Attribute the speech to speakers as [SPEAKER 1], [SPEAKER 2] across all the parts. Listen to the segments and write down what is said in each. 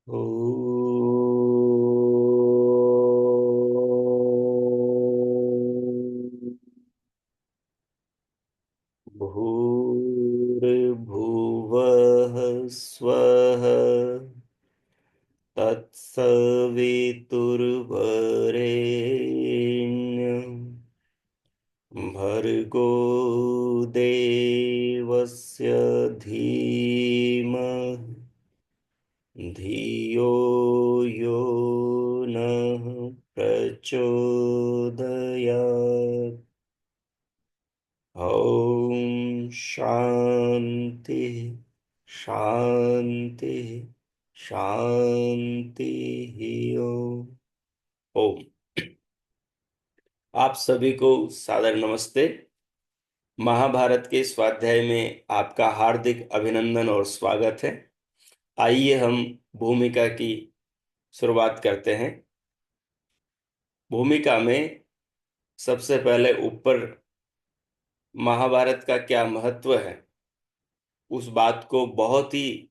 [SPEAKER 1] ओ भूर्भुवः स्वः तत्सवितुर्वरेण्यं भर्गो देवस्य धीमहि धियो यो नः प्रचोदयात्। ओम शांति शांति शांति ही ओम। ओम। आप सभी को सादर नमस्ते। महाभारत के स्वाध्याय में आपका हार्दिक अभिनंदन और स्वागत है। आइए हम भूमिका की शुरुआत करते हैं। भूमिका में सबसे पहले ऊपर महाभारत का क्या महत्व है उस बात को बहुत ही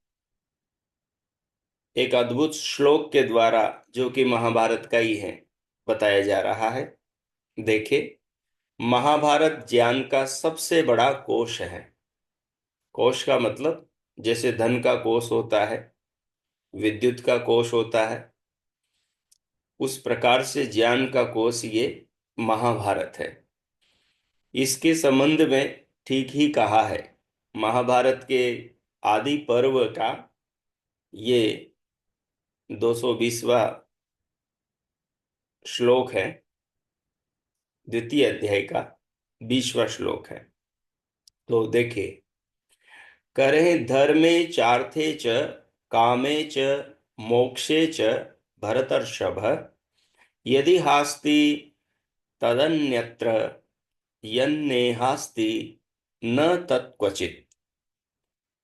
[SPEAKER 1] एक अद्भुत श्लोक के द्वारा, जो कि महाभारत का ही है, बताया जा रहा है। देखिए, महाभारत ज्ञान का सबसे बड़ा कोश है। कोश का मतलब जैसे धन का कोश होता है, विद्युत का कोश होता है, उस प्रकार से ज्ञान का कोश ये महाभारत है। इसके संबंध में ठीक ही कहा है। महाभारत के आदि पर्व का ये 220वां श्लोक है। द्वितीय अध्याय का 20वां श्लोक है। तो देखिए, करे धर्मे चार्थे च कामे च मोक्षे च भरतर्षभ यदि हास्ति तदन्यत्र यन्नेहास्ति न तत्क्वचित।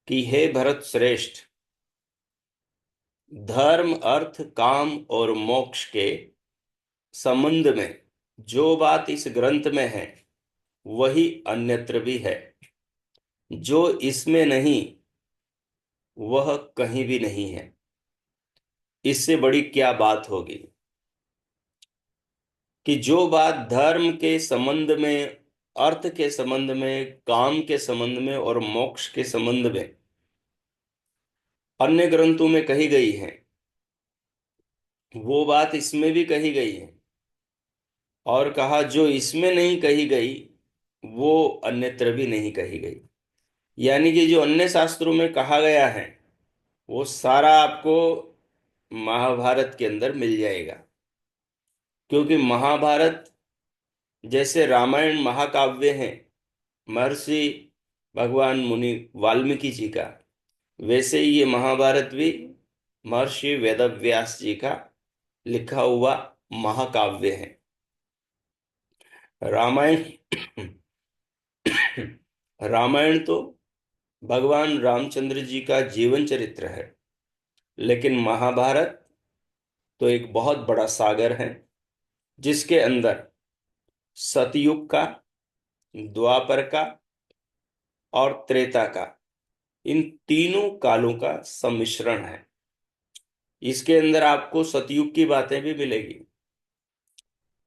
[SPEAKER 1] कि हे भरत श्रेष्ठ, धर्म अर्थ काम और मोक्ष के संबंध में जो बात इस ग्रंथ में है वही अन्यत्र भी है। जो इसमें नहीं वह कहीं भी नहीं है। इससे बड़ी क्या बात होगी कि जो बात धर्म के संबंध में, अर्थ के संबंध में, काम के संबंध में और मोक्ष के संबंध में अन्य ग्रंथों में कही गई है, वो बात इसमें भी कही गई है। और कहा जो इसमें नहीं कही गई वो अन्यत्र भी नहीं कही गई। यानी कि जो अन्य शास्त्रों में कहा गया है वो सारा आपको महाभारत के अंदर मिल जाएगा। क्योंकि महाभारत जैसे रामायण महाकाव्य है महर्षि भगवान मुनि वाल्मीकि जी का, वैसे ही ये महाभारत भी महर्षि वेदव्यास जी का लिखा हुआ महाकाव्य है। रामायण रामायण तो भगवान रामचंद्र जी का जीवन चरित्र है, लेकिन महाभारत तो एक बहुत बड़ा सागर है जिसके अंदर सतयुग का, द्वापर का और त्रेता का, इन तीनों कालों का सम्मिश्रण है। इसके अंदर आपको सतयुग की बातें भी मिलेगी,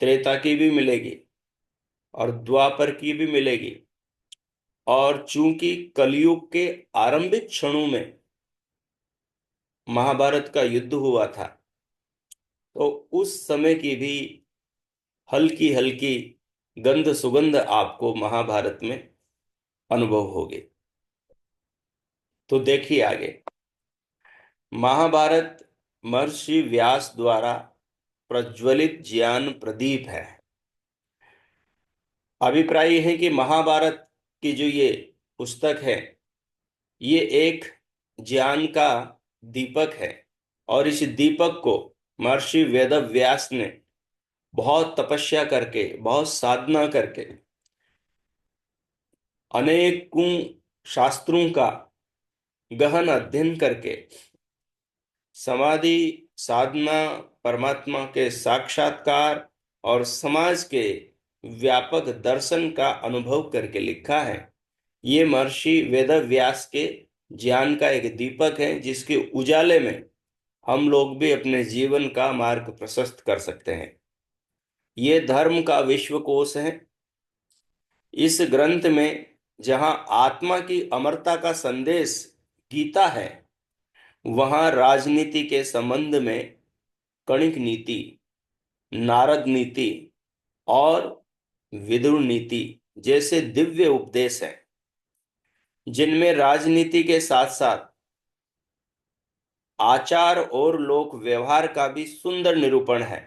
[SPEAKER 1] त्रेता की भी मिलेगी और द्वापर की भी मिलेगी। और चूंकि कलयुग के आरंभिक क्षणों में महाभारत का युद्ध हुआ था, तो उस समय की भी हल्की हल्की गंध सुगंध आपको महाभारत में अनुभव होगी। तो देखिए आगे, महाभारत महर्षि व्यास द्वारा प्रज्वलित ज्ञान प्रदीप है। अभिप्राय है कि महाभारत की जो ये पुस्तक है ये एक ज्ञान का दीपक है। और इस दीपक को महर्षि वेदव्यास ने बहुत तपस्या करके, बहुत साधना करके, अनेकों शास्त्रों का गहन अध्ययन करके, समाधि साधना, परमात्मा के साक्षात्कार और समाज के व्यापक दर्शन का अनुभव करके लिखा है। ये महर्षि वेदव्यास के ज्ञान का एक दीपक है जिसके उजाले में हम लोग भी अपने जीवन का मार्ग प्रशस्त कर सकते हैं। ये धर्म का विश्वकोश है। इस ग्रंथ में जहां आत्मा की अमरता का संदेश गीता है, वहां राजनीति के संबंध में कणिक नीति, नारद नीति और विदुर नीति जैसे दिव्य उपदेश हैं, जिनमें राजनीति के साथ साथ आचार और लोक व्यवहार का भी सुंदर निरूपण है।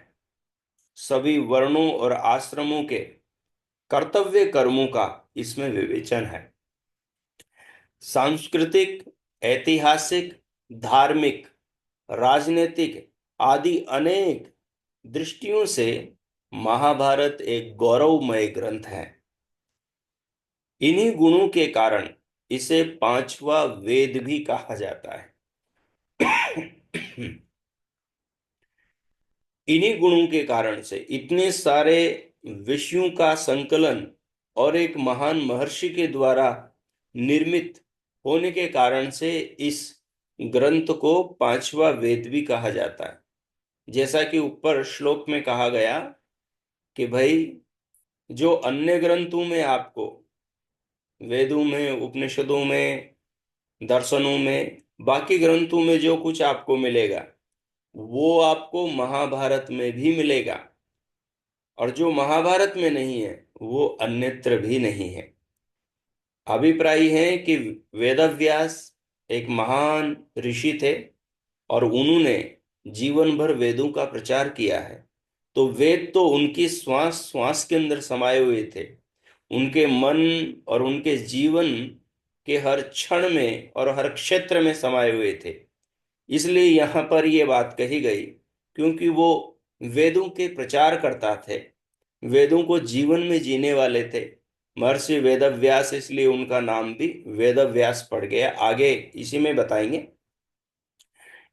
[SPEAKER 1] सभी वर्णों और आश्रमों के कर्तव्य कर्मों का इसमें विवेचन है। सांस्कृतिक, ऐतिहासिक, धार्मिक, राजनीतिक आदि अनेक दृष्टियों से महाभारत एक गौरवमय ग्रंथ है। इन्हीं गुणों के कारण इसे पांचवा वेद भी कहा जाता है। इन्हीं गुणों के कारण से इतने सारे विषयों का संकलन और एक महान महर्षि के द्वारा निर्मित होने के कारण से इस ग्रंथ को पांचवा वेद भी कहा जाता है। जैसा कि ऊपर श्लोक में कहा गया कि भाई, जो अन्य ग्रंथों में आपको, वेदों में, उपनिषदों में, दर्शनों में, बाकी ग्रंथों में जो कुछ आपको मिलेगा वो आपको महाभारत में भी मिलेगा, और जो महाभारत में नहीं है वो अन्यत्र भी नहीं है। अभिप्राय है कि वेदव्यास एक महान ऋषि थे और उन्होंने जीवन भर वेदों का प्रचार किया है। तो वेद तो उनकी श्वास श्वास के अंदर समाये हुए थे, उनके मन और उनके जीवन के हर क्षण में और हर क्षेत्र में समाये हुए थे। इसलिए यहाँ पर ये बात कही गई क्योंकि वो वेदों के प्रचार करता थे, वेदों को जीवन में जीने वाले थे। महर्षि वेदव्यास, इसलिए उनका नाम भी वेदव्यास पड़ गया। आगे इसी में बताएंगे।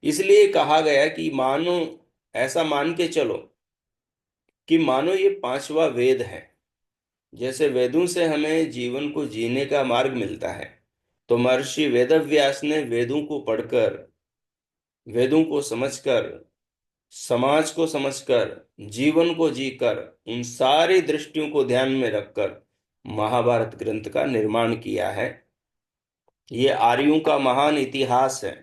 [SPEAKER 1] इसलिए कहा गया कि मानो, ऐसा मान के चलो कि मानो ये पांचवा वेद है। जैसे वेदों से हमें जीवन को जीने का मार्ग मिलता है, तो महर्षि वेदव्यास ने वेदों को पढ़कर, वेदों को समझकर, समाज को समझकर, जीवन को जीकर, उन सारी दृष्टियों को ध्यान में रखकर महाभारत ग्रंथ का निर्माण किया है। ये आर्यों का महान इतिहास है।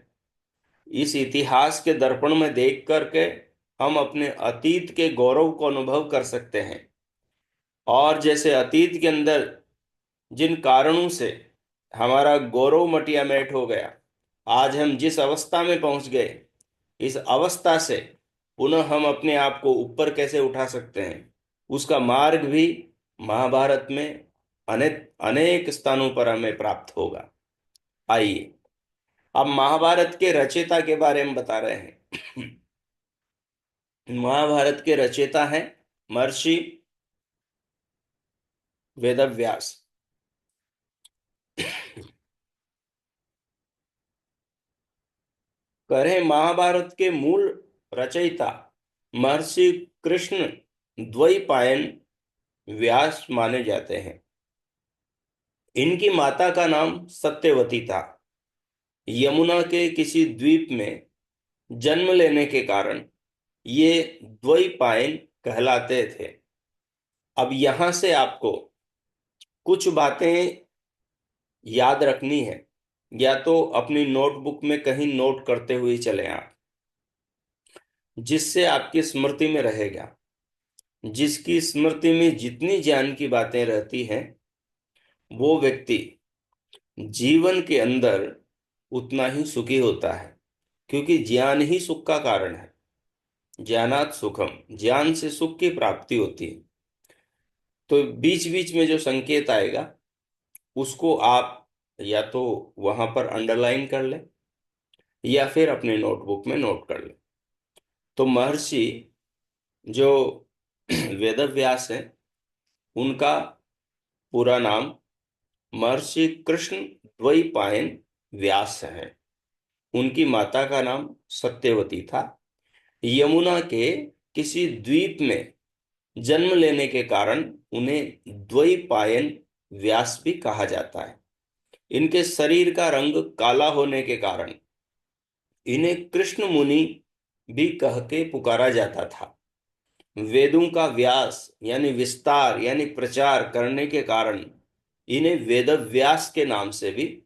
[SPEAKER 1] इस इतिहास के दर्पण में देख करके हम अपने अतीत के गौरव को अनुभव कर सकते हैं। और जैसे अतीत के अंदर जिन कारणों से हमारा गौरव मटिया मेट हो गया, आज हम जिस अवस्था में पहुंच गए, इस अवस्था से पुनः हम अपने आप को ऊपर कैसे उठा सकते हैं, उसका मार्ग भी महाभारत में अनेक अनेक स्थानों पर हमें प्राप्त होगा। आइए अब महाभारत के रचयिता के बारे में बता रहे हैं। महाभारत के रचयिता हैं महर्षि वेदव्यास। करें महाभारत के मूल रचयिता महर्षि कृष्ण द्वैपायन व्यास माने जाते हैं। इनकी माता का नाम सत्यवती था। यमुना के किसी द्वीप में जन्म लेने के कारण ये द्वैपायन कहलाते थे। अब यहां से आपको कुछ बातें याद रखनी है, या तो अपनी नोटबुक में कहीं नोट करते हुए चले आप, जिससे आपकी स्मृति में रहेगा। जिसकी स्मृति में जितनी ज्ञान की बातें रहती हैं, वो व्यक्ति जीवन के अंदर उतना ही सुखी होता है, क्योंकि ज्ञान ही सुख का कारण है। ज्ञानात सुखम, ज्ञान से सुख की प्राप्ति होती है। तो बीच बीच में जो संकेत आएगा उसको आप या तो वहां पर अंडरलाइन कर लें या फिर अपने नोटबुक में नोट कर लें। तो महर्षि जो वेदव्यास है, उनका पूरा नाम महर्षि कृष्ण द्वैपायन व्यास है। उनकी माता का नाम सत्यवती था। यमुना के किसी द्वीप में जन्म लेने के कारण उन्हें द्वैपायन व्यास भी कहा जाता है। इनके शरीर का रंग काला होने के कारण इन्हें कृष्ण मुनि भी कह के पुकारा जाता था। वेदों का व्यास यानी विस्तार यानी प्रचार करने के कारण इन्हें वेद व्यास के नाम से भी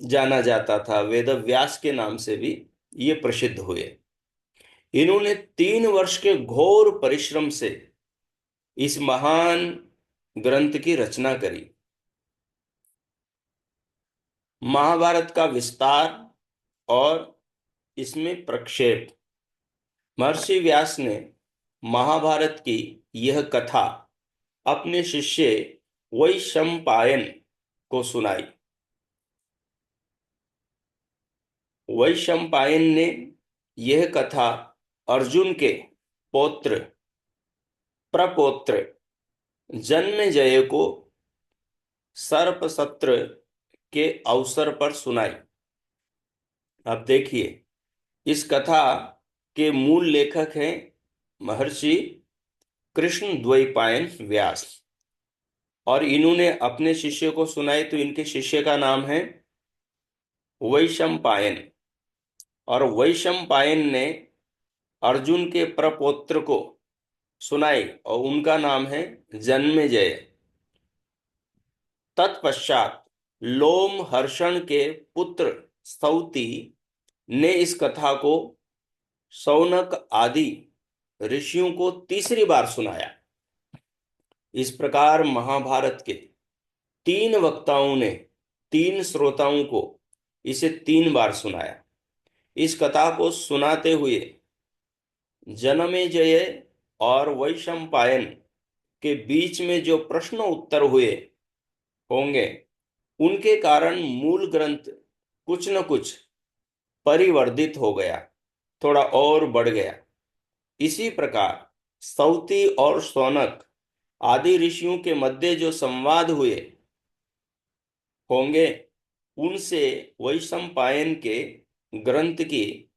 [SPEAKER 1] जाना जाता था। वेद व्यास के नाम से भी ये प्रसिद्ध हुए। इन्होंने 3 वर्ष के घोर परिश्रम से इस महान ग्रंथ की रचना करी। महाभारत का विस्तार और इसमें प्रक्षेप। महर्षि व्यास ने महाभारत की यह कथा अपने शिष्य वैशंपायन को सुनाई। वैशंपायन ने यह कथा अर्जुन के पौत्र प्रपौत्र जन्मेजय को सर्प सत्र के अवसर पर सुनाई। अब देखिए, इस कथा के मूल लेखक हैं महर्षि कृष्ण द्वैपायन व्यास, और इन्होंने अपने शिष्य को सुनाई तो इनके शिष्य का नाम है वैशंपायन। और वैशंपायन ने अर्जुन के प्रपौत्र को सुनाई और उनका नाम है जन्मेजय। तत्पश्चात लोमहर्षण के पुत्र स्तौति ने इस कथा को शौनक आदि ऋषियों को तीसरी बार सुनाया। इस प्रकार महाभारत के 3 वक्ताओं ने 3 श्रोताओं को इसे 3 बार सुनाया। इस कथा को सुनाते हुए जनमेजय और वैशंपायन के बीच में जो प्रश्न उत्तर हुए होंगे, उनके कारण मूल ग्रंथ कुछ न कुछ परिवर्धित हो गया, थोड़ा और बढ़ गया। इसी प्रकार स्तौति और शौनक आदि ऋषियों के मध्य जो संवाद हुए होंगे, उनसे वैशंपायन के ग्रंथ की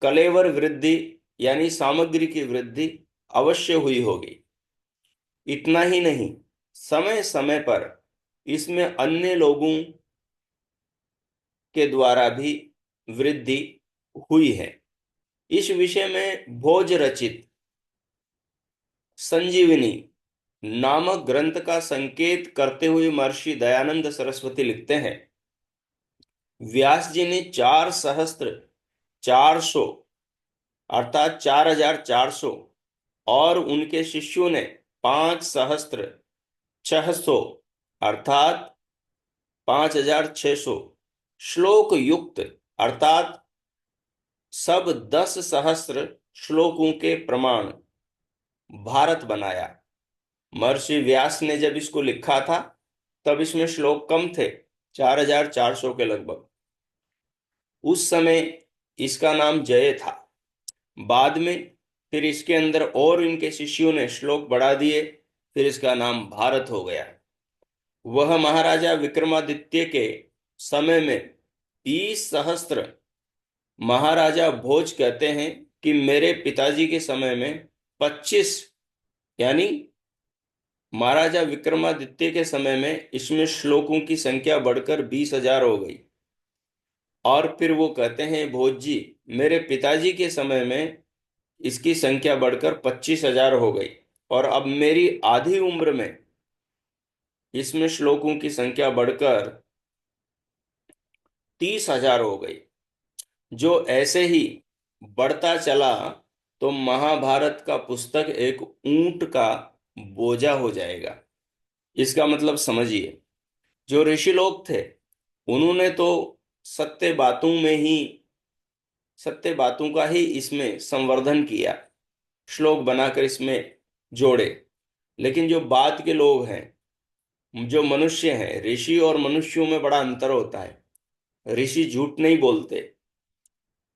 [SPEAKER 1] कलेवर वृद्धि यानी सामग्री की वृद्धि अवश्य हुई होगी। इतना ही नहीं, समय समय पर इसमें अन्य लोगों के द्वारा भी वृद्धि हुई है। इस विषय में भोज रचित संजीवनी नामक ग्रंथ का संकेत करते हुए महर्षि दयानंद सरस्वती लिखते हैं, व्यास जी ने 4,400 अर्थात 4,400 और उनके शिष्यों ने 5,600 अर्थात 5,600 श्लोक युक्त अर्थात सब 10,000 श्लोकों के प्रमाण भारत बनाया। महर्षि व्यास ने जब इसको लिखा था तब इसमें श्लोक कम थे, 4,400 के लगभग। उस समय इसका नाम जय था। बाद में फिर इसके अंदर और इनके शिष्यों ने श्लोक बढ़ा दिए, फिर इसका नाम भारत हो गया। वह महाराजा विक्रमादित्य के समय में 30,000 महाराजा भोज कहते हैं कि मेरे पिताजी के समय में 25 यानी महाराजा विक्रमादित्य के समय में इसमें श्लोकों की संख्या बढ़कर 20,000 हो गई। और फिर वो कहते हैं भोज जी, मेरे पिताजी के समय में इसकी संख्या बढ़कर 25,000 हो गई, और अब मेरी आधी उम्र में इसमें श्लोकों की संख्या बढ़कर 30,000 हो गई। जो ऐसे ही बढ़ता चला तो महाभारत का पुस्तक एक ऊंट का बोझा हो जाएगा। इसका मतलब समझिए, जो ऋषि लोग थे उन्होंने तो सत्य बातों में ही सत्य बातों का ही इसमें संवर्धन किया, श्लोक बनाकर इसमें जोड़े। लेकिन जो बाद के लोग हैं, जो मनुष्य हैं, ऋषि और मनुष्यों में बड़ा अंतर होता है। ऋषि झूठ नहीं बोलते,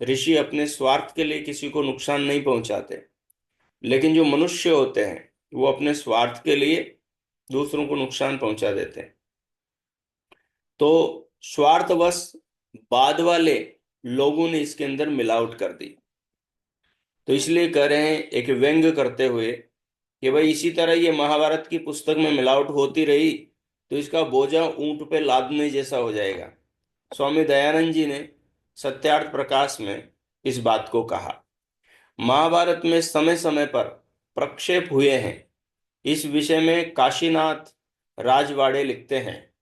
[SPEAKER 1] ऋषि अपने स्वार्थ के लिए किसी को नुकसान नहीं पहुंचाते। लेकिन जो मनुष्य होते हैं वो अपने स्वार्थ के लिए दूसरों को नुकसान पहुंचा देते हैं। तो स्वार्थवश बाद वाले लोगों ने इसके अंदर मिलावट कर दी। तो इसलिए कह रहे हैं एक व्यंग्य करते हुए कि भाई इसी तरह ये महाभारत की पुस्तक में मिलावट होती रही तो इसका बोझा ऊंट पे लादने जैसा हो जाएगा। स्वामी दयानंद जी ने सत्यार्थ प्रकाश में इस बात को कहा। महाभारत में समय समय पर प्रक्षेप हुए हैं। इस विषय में काशीनाथ राजवाड़े लिखते हैं,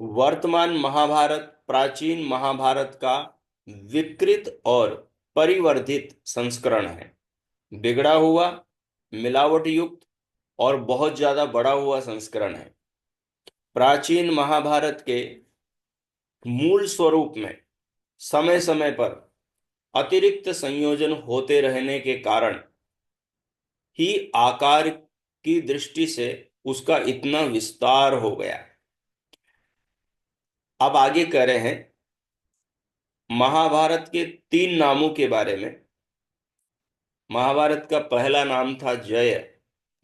[SPEAKER 1] वर्तमान महाभारत प्राचीन महाभारत का विकृत और परिवर्धित संस्करण है। बिगड़ा हुआ, मिलावट युक्त और बहुत ज्यादा बढ़ा हुआ संस्करण है। प्राचीन महाभारत के मूल स्वरूप में समय समय पर अतिरिक्त संयोजन होते रहने के कारण ही आकार की दृष्टि से उसका इतना विस्तार हो गया। अब आगे कह रहे हैं महाभारत के 3 नामों के बारे में। महाभारत का पहला नाम था जय,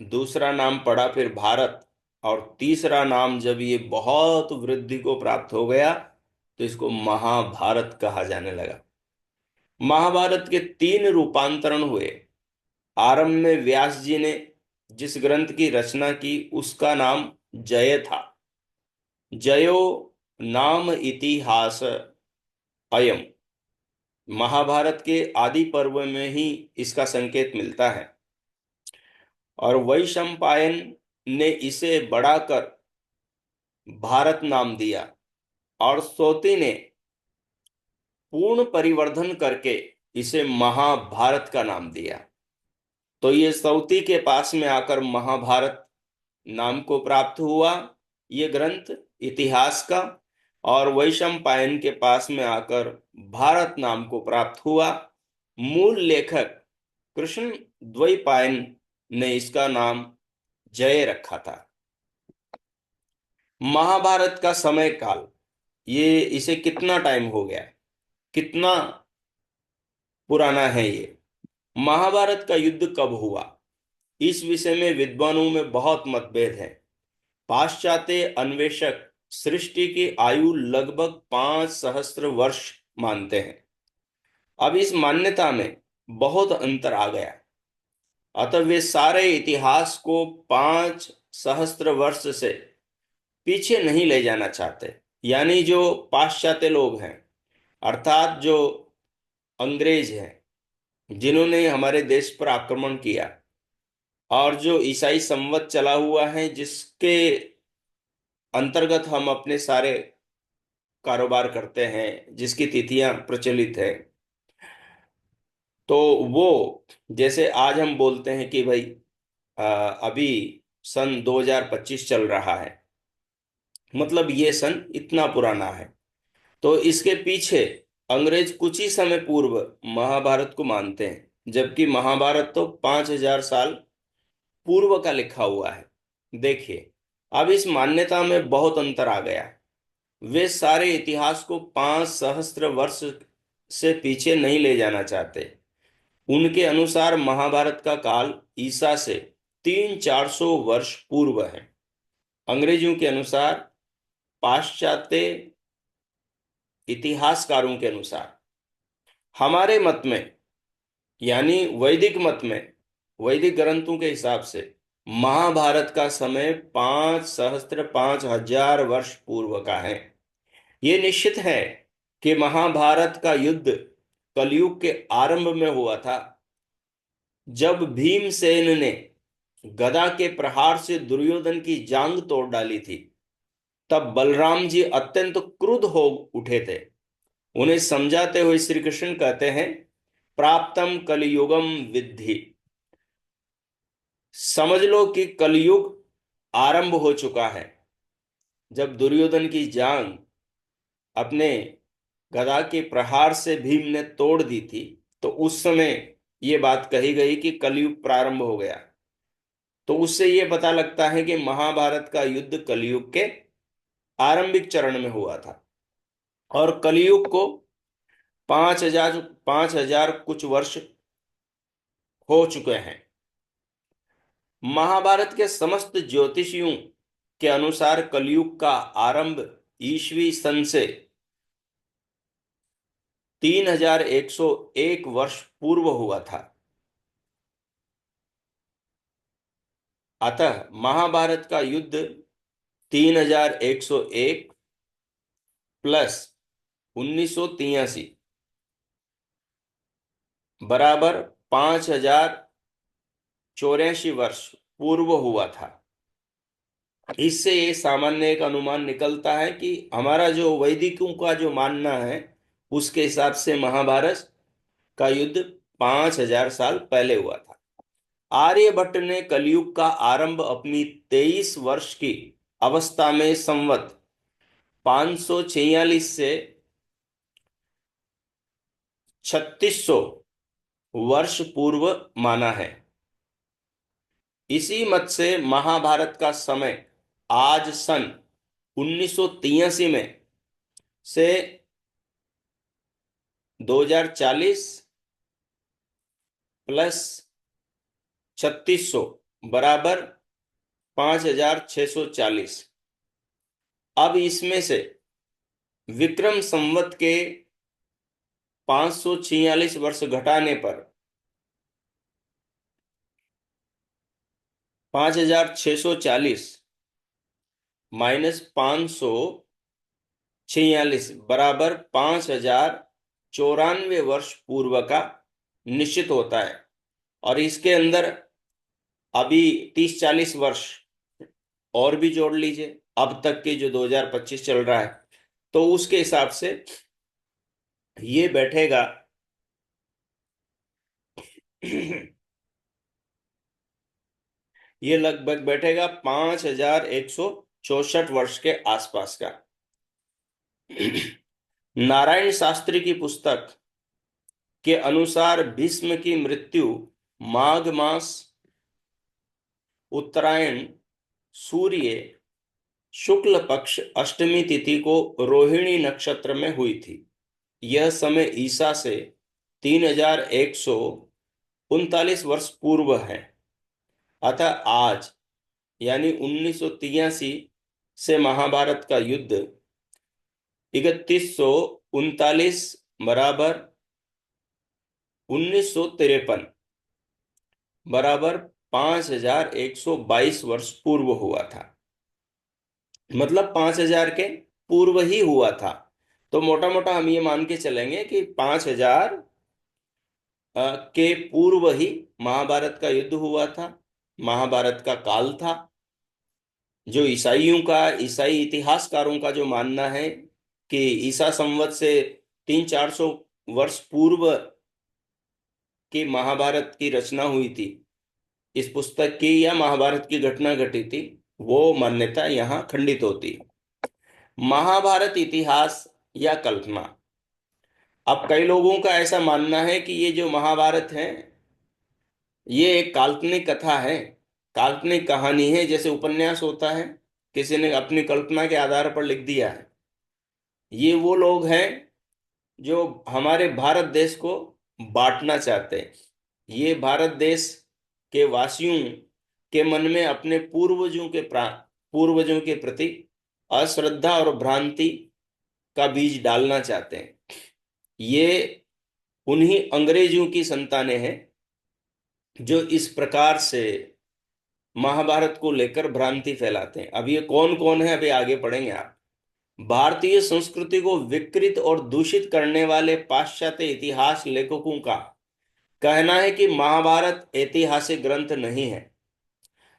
[SPEAKER 1] दूसरा नाम पड़ा फिर भारत, और तीसरा नाम जब ये बहुत वृद्धि को प्राप्त हो गया तो इसको महाभारत कहा जाने लगा। महाभारत के 3 रूपांतरण हुए। आरंभ में व्यास जी ने जिस ग्रंथ की रचना की उसका नाम जय था। जयो नाम इतिहास अयम। महाभारत के आदि पर्व में ही इसका संकेत मिलता है। और वैशंपायन ने इसे बढ़ाकर भारत नाम दिया और सोती ने पूर्ण परिवर्धन करके इसे महाभारत का नाम दिया। तो ये सौती के पास में आकर महाभारत नाम को प्राप्त हुआ ये ग्रंथ इतिहास का, और वैशंपायन के पास में आकर भारत नाम को प्राप्त हुआ। मूल लेखक कृष्ण द्वैपायन ने इसका नाम जय रखा था। महाभारत का समय काल, ये इसे कितना टाइम हो गया, कितना पुराना है ये। महाभारत का युद्ध कब हुआ, इस विषय में विद्वानों में बहुत मतभेद है। पाश्चात्य अन्वेषक सृष्टि की आयु लगभग 5 सहस्त्र वर्ष मानते हैं। अब इस मान्यता में बहुत अंतर आ गया, अतः वे सारे इतिहास को 5 सहस्त्र वर्ष से पीछे नहीं ले जाना चाहते। यानी जो पाश्चात्य लोग हैं, अर्थात जो अंग्रेज हैं, जिन्होंने हमारे देश पर आक्रमण किया, और जो ईसाई संवत चला हुआ है जिसके अंतर्गत हम अपने सारे कारोबार करते हैं, जिसकी तिथियां प्रचलित है, तो वो जैसे आज हम बोलते हैं कि भाई अभी सन 2025 चल रहा है, मतलब ये सन इतना पुराना है। तो इसके पीछे अंग्रेज कुछ ही समय पूर्व महाभारत को मानते हैं, जबकि महाभारत तो 5,000 साल पूर्व का लिखा हुआ है। देखिए, अब इस मान्यता में बहुत अंतर आ गया। वे सारे इतिहास को 5 सहस्त्र वर्ष से पीछे नहीं ले जाना चाहते। उनके अनुसार महाभारत का काल ईसा से 300-400 वर्ष पूर्व है। अंग्रेजों के अनुसार, पाश्चात्य इतिहासकारों के अनुसार, हमारे मत में यानी वैदिक मत में, वैदिक ग्रंथों के हिसाब से महाभारत का समय 5 सहस्त्र 5,000 वर्ष पूर्व का है। ये निश्चित है कि महाभारत का युद्ध कलयुग के आरंभ में हुआ था, जब भीमसेन ने गदा के प्रहार से दुर्योधन की जांग तोड़ डाली थी। तब बलराम जी अत्यंत क्रुद्ध हो उठे थे। उन्हें समझाते हुए श्री कृष्ण कहते हैं, प्राप्तम कलयुगम विद्धि। समझ लो कि कलयुग आरंभ हो चुका है। जब दुर्योधन की जांग अपने गदा के प्रहार से भीम ने तोड़ दी थी, तो उस समय ये बात कही गई कि कलयुग प्रारंभ हो गया। तो उससे ये पता लगता है कि महाभारत का युद्ध कलयुग के आरंभिक चरण में हुआ था, और कलयुग को 5,000 कुछ वर्ष हो चुके हैं। महाभारत के समस्त ज्योतिषियों के अनुसार कलयुग का आरंभ ईस्वी सन से 3,101 वर्ष पूर्व हुआ था। अतः महाभारत का युद्ध 3,101 प्लस 1983, बराबर 5084 वर्ष पूर्व हुआ था। इससे ये सामान्य एक अनुमान निकलता है कि हमारा जो वैदिकों का जो मानना है उसके हिसाब से महाभारत का युद्ध 5000 साल पहले हुआ था। आर्यभट्ट ने कलयुग का आरंभ अपनी 23 वर्ष की अवस्था में संवत 546 से 3600 वर्ष पूर्व माना है। इसी मत से महाभारत का समय आज सन 1983 में से 2040 प्लस 3600 बराबर 5640। अब इसमें से विक्रम संवत के 546 वर्ष घटाने पर 5640 -546 बराबर 5094 वर्ष पूर्व का निश्चित होता है। और इसके अंदर अभी 30-40 वर्ष और भी जोड़ लीजिए, अब तक के जो 2025 चल रहा है, तो उसके हिसाब से ये बैठेगा ये लगभग बैठेगा 5164 वर्ष के आसपास का। नारायण शास्त्री की पुस्तक के अनुसार भीष्म की मृत्यु माघ मास उत्तरायण सूर्य शुक्ल पक्ष अष्टमी तिथि को रोहिणी नक्षत्र में हुई थी। यह समय ईसा से 3139 वर्ष पूर्व है। अतः आज यानी 1983 से महाभारत का युद्ध 3139 बराबर 1953 बराबर 5122 वर्ष पूर्व हुआ था। मतलब 5000 के पूर्व ही हुआ था। तो मोटा मोटा हम ये मान के चलेंगे कि 5000 के पूर्व ही महाभारत का युद्ध हुआ था, महाभारत का काल था। जो ईसाई इतिहासकारों का जो मानना है कि ईसा संवत से 300-400 वर्ष पूर्व की महाभारत की रचना हुई थी, इस पुस्तक की या महाभारत की घटना घटी थी, वो मान्यता यहाँ खंडित होती है। महाभारत इतिहास या कल्पना। अब कई लोगों का ऐसा मानना है कि ये जो महाभारत है ये एक काल्पनिक कथा है, काल्पनिक कहानी है, जैसे उपन्यास होता है, किसी ने अपनी कल्पना के आधार पर लिख दिया है। ये वो लोग हैं जो हमारे भारत देश को बांटना चाहते हैं। ये भारत देश के वासियों के मन में अपने पूर्वजों के प्रति अश्रद्धा और भ्रांति का बीज डालना चाहते हैं। ये उन्हीं अंग्रेजों की संतानें हैं जो इस प्रकार से महाभारत को लेकर भ्रांति फैलाते हैं। अब ये कौन कौन है, अभी आगे पढ़ेंगे आप। भारतीय संस्कृति को विकृत और दूषित करने वाले पाश्चात्य इतिहास लेखकों का कहना है कि महाभारत ऐतिहासिक ग्रंथ नहीं है।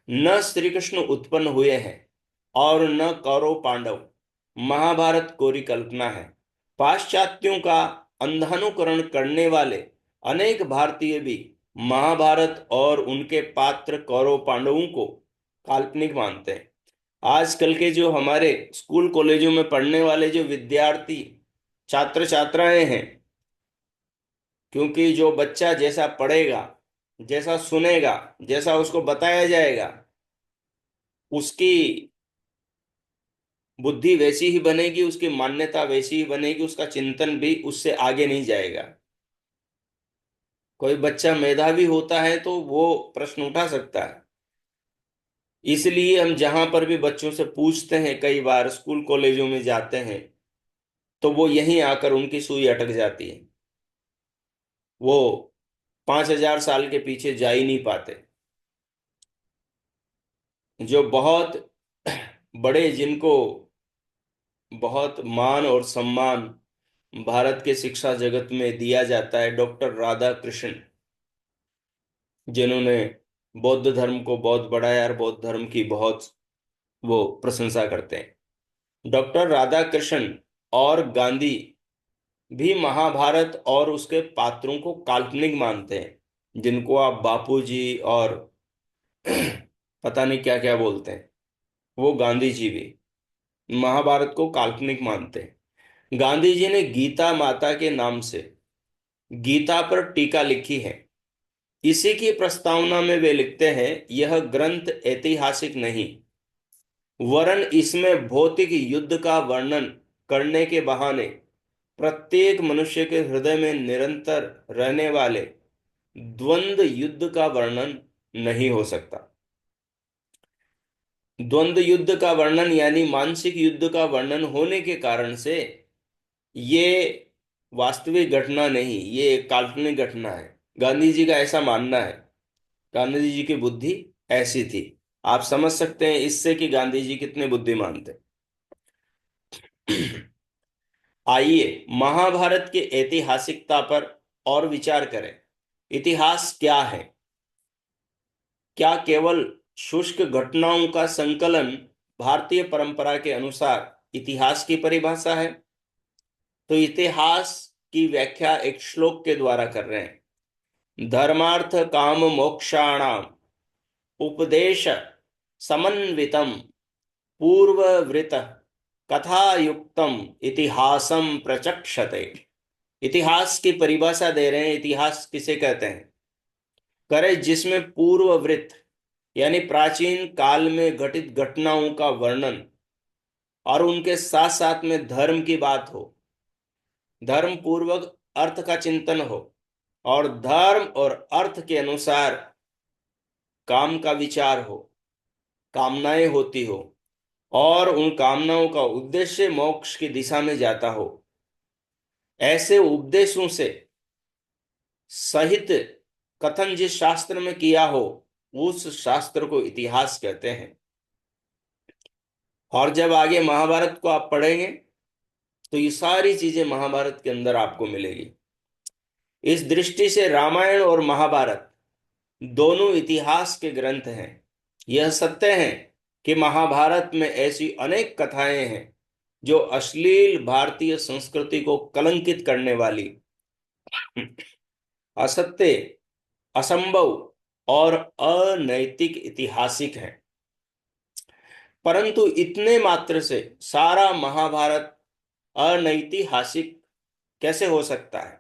[SPEAKER 1] न श्री कृष्ण उत्पन्न हुए हैं और न कौरव पांडव। महाभारत कोरी कल्पना है। पाश्चात्यों का अंधानुकरण करने वाले अनेक भारतीय भी महाभारत और उनके पात्र कौरव पांडवों को काल्पनिक मानते हैं। आजकल के जो हमारे स्कूल कॉलेजों में पढ़ने वाले जो विद्यार्थी छात्र छात्राएं हैं, क्योंकि जो बच्चा जैसा पढ़ेगा, जैसा सुनेगा, जैसा उसको बताया जाएगा, उसकी बुद्धि वैसी ही बनेगी, उसकी मान्यता वैसी ही बनेगी, उसका चिंतन भी उससे आगे नहीं जाएगा। कोई बच्चा मेधावी होता है तो वो प्रश्न उठा सकता है। इसलिए हम जहां पर भी बच्चों से पूछते हैं, कई बार स्कूल कॉलेजों में जाते हैं, तो वो यहीं आकर उनकी सुई अटक जाती है। वो 5000 साल के पीछे जा ही नहीं पाते। जो बहुत बड़े, जिनको बहुत मान और सम्मान भारत के शिक्षा जगत में दिया जाता है डॉक्टर राधा कृष्ण, जिन्होंने बौद्ध धर्म को बहुत बढ़ाया और बौद्ध धर्म की बहुत वो प्रशंसा करते हैं। डॉक्टर राधा कृष्ण और गांधी भी महाभारत और उसके पात्रों को काल्पनिक मानते हैं, जिनको आप बापूजी और पता नहीं क्या क्या बोलते हैं। वो गांधी जी भी महाभारत को काल्पनिक मानते हैं। गांधी जी ने गीता माता के नाम से गीता पर टीका लिखी है। इसी की प्रस्तावना में वे लिखते हैं, यह ग्रंथ ऐतिहासिक नहीं, वरन इसमें भौतिक युद्ध का वर्णन करने के बहाने प्रत्येक मनुष्य के हृदय में निरंतर रहने वाले द्वंद्व युद्ध का वर्णन नहीं हो सकता। द्वंद्व युद्ध का वर्णन यानी मानसिक युद्ध का वर्णन होने के कारण से ये वास्तविक घटना नहीं, ये एक काल्पनिक घटना है। गांधी जी का ऐसा मानना है। गांधी जी की बुद्धि ऐसी थी। आप समझ सकते हैं इससे कि गांधी जी कितने बुद्धिमान थे। आइए महाभारत की ऐतिहासिकता पर और विचार करें। इतिहास क्या है? क्या केवल शुष्क घटनाओं का संकलन भारतीय परंपरा के अनुसार इतिहास की परिभाषा है? तो इतिहास की व्याख्या एक श्लोक के द्वारा कर रहे हैं। धर्मार्थ काम मोक्षाणाम उपदेश समन्वितम पूर्ववृत कथायुक्तम इतिहासम प्रचक्षते। इतिहास की परिभाषा दे रहे हैं। इतिहास किसे कहते हैं? करे जिसमें पूर्ववृत यानी प्राचीन काल में घटित घटनाओं का वर्णन और उनके साथ साथ में धर्म की बात हो, धर्म पूर्वक अर्थ का चिंतन हो, और धर्म और अर्थ के अनुसार काम का विचार हो, कामनाएं होती हो, और उन कामनाओं का उद्देश्य मोक्ष की दिशा में जाता हो। ऐसे उपदेशों से सहित कथन जिस शास्त्र में किया हो, उस शास्त्र को इतिहास कहते हैं। और जब आगे महाभारत को आप पढ़ेंगे तो ये सारी चीजें महाभारत के अंदर आपको मिलेगी। इस दृष्टि से रामायण और महाभारत दोनों इतिहास के ग्रंथ हैं। यह सत्य है कि महाभारत में ऐसी अनेक कथाएं हैं जो अश्लील भारतीय संस्कृति को कलंकित करने वाली, असत्य, असंभव और अनैतिक ऐतिहासिक हैं। परंतु इतने मात्र से सारा महाभारत अनैतिहासिक कैसे हो सकता है?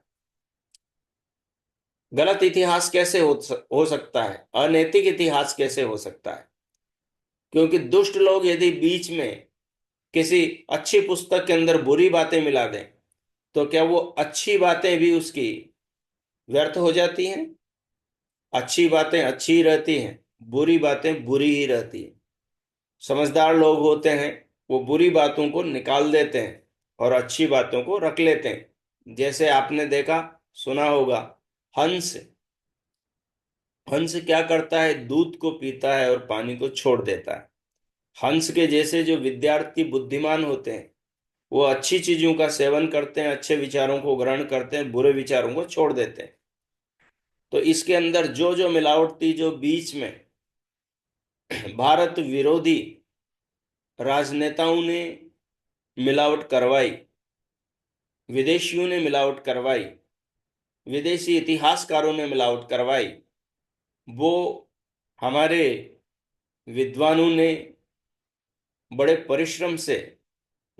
[SPEAKER 1] गलत इतिहास कैसे हो सकता है? अनैतिक इतिहास कैसे हो सकता है? क्योंकि दुष्ट लोग यदि बीच में किसी अच्छी पुस्तक के अंदर बुरी बातें मिला दें तो क्या वो अच्छी बातें भी उसकी व्यर्थ हो जाती हैं? अच्छी बातें अच्छी ही रहती हैं, बुरी बातें बुरी ही रहती हैं। समझदार लोग होते हैं, वो बुरी बातों को निकाल देते हैं और अच्छी बातों को रख लेते हैं। जैसे आपने देखा सुना होगा, हंस हंस क्या करता है? दूध को पीता है और पानी को छोड़ देता है। हंस के जैसे जो विद्यार्थी बुद्धिमान होते हैं, वो अच्छी चीजों का सेवन करते हैं, अच्छे विचारों को ग्रहण करते हैं, बुरे विचारों को छोड़ देते हैं। तो इसके अंदर जो जो मिलावट थी, जो बीच में भारत विरोधी राजनेताओं ने मिलावट करवाई, विदेशियों ने मिलावट करवाई, विदेशी इतिहासकारों ने मिलावट करवाई, वो हमारे विद्वानों ने बड़े परिश्रम से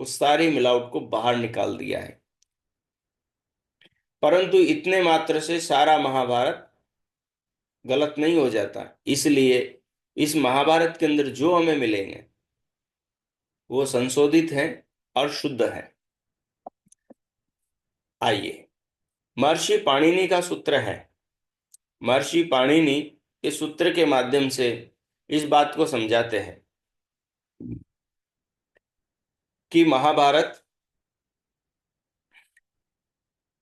[SPEAKER 1] उस सारी मिलावट को बाहर निकाल दिया है। परंतु इतने मात्र से सारा महाभारत गलत नहीं हो जाता। इसलिए इस महाभारत के अंदर जो हमें मिलेंगे वो संशोधित है और शुद्ध है। आइए महर्षि पाणिनि का सूत्र है। महर्षि पाणिनि इस सूत्र के माध्यम से इस बात को समझाते हैं कि महाभारत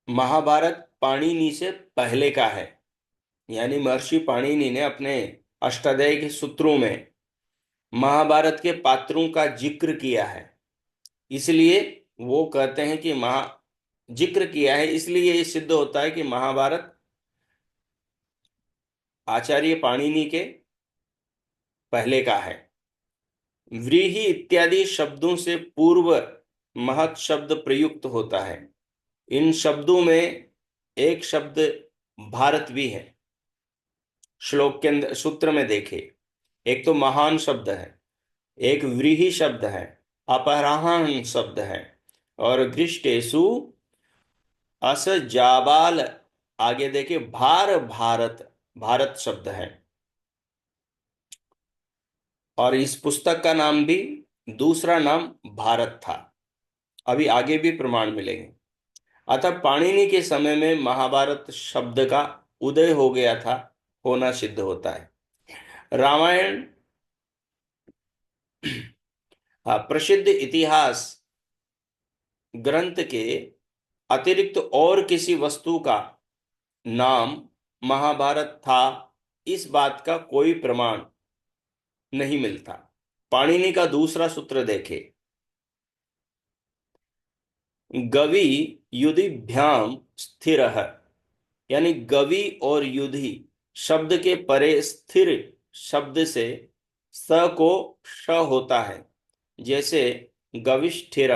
[SPEAKER 1] महाभारत पाणिनि से पहले का है। यानी महर्षि पाणिनि ने अपने अष्टाध्यायी के सूत्रों में महाभारत के पात्रों का जिक्र किया है। इसलिए वो कहते हैं कि जिक्र किया है, इसलिए ये सिद्ध होता है कि महाभारत आचार्य पाणिनि के पहले का है। व्रीहि इत्यादि शब्दों से पूर्व महत् शब्द प्रयुक्त होता है। इन शब्दों में एक शब्द भारत भी है। श्लोक के अंदर सूत्र में देखे, एक तो महान शब्द है, एक व्रीहि शब्द है, अपराहन शब्द है, और गृष्टेशु अस जाबाल, आगे देखे भार भारत, भारत शब्द है। और इस पुस्तक का नाम भी, दूसरा नाम भारत था। अभी आगे भी प्रमाण मिलेंगे। अतः पाणिनि के समय में महाभारत शब्द का उदय हो गया था, होना सिद्ध होता है। रामायण प्रसिद्ध इतिहास ग्रंथ के अतिरिक्त और किसी वस्तु का नाम महाभारत था, इस बात का कोई प्रमाण नहीं मिलता। पाणिनि का दूसरा सूत्र देखे, गवि युधिभ्याम स्थिर, यानी गवि और युधि शब्द के परे स्थिर शब्द से स को श होता है। जैसे गविष्ठिर,